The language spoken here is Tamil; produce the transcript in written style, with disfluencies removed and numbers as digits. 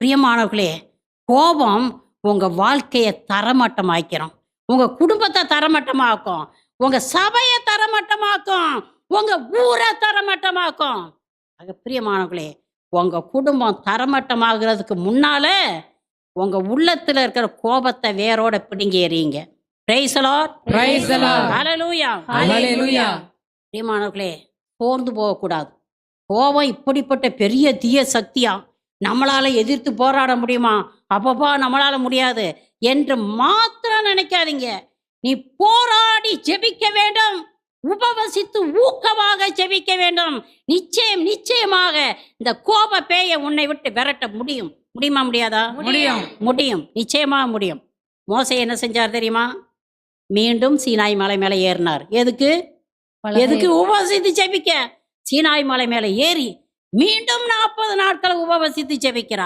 பிரியமானவர்களே, கோபம் உங்க வாழ்க்கைய தரமட்டமாக்கிறோம். உங்க குடும்பத்த தரமட்டமாக்கும். உங்க சபைய தரமட்டமாக்கும். உங்க ஊர தரமட்டமாக்கும். பிரியமானவர்களே, உங்க குடும்பம் தரமட்டமாகிறதுக்கு முன்னால உங்க உள்ளத்துல இருக்கிற கோபத்தை வேரோட பிடுங்கி எறியுங்க. Praise the Lord. Praise the Lord. Hallelujah. Hallelujah. பிரியமானவர்களே, சோர்ந்து போகக்கூடாது. கோபம் இப்படிப்பட்ட பெரிய தீய சக்தியா, நம்மளால எதிர்த்து போராட முடியுமா? அப்பப்பா நம்மளால முடியாது என்று மாத்திரம் நினைக்காதீங்க. நீ போராடி ஜெபிக்க வேண்டும். உபவசித்து ஊக்கமாக ஜெபிக்க வேண்டும். நிச்சயமாக இந்த கோப பேயை உன்னை விட்டு விரட்ட முடியும். முடியுமா முடியாதா? முடியும். நிச்சயமா முடியும். மோசே என்ன செஞ்சார் தெரியுமா? மீண்டும் சீனாய் மலை மேல ஏறினார். எதுக்கு? உபவசித்து ஜெபிக்க. சீனாய் மலை மேல ஏறி மீண்டும் 40 நாட்கள் உபவசித்து ஜெபிக்கிறார்.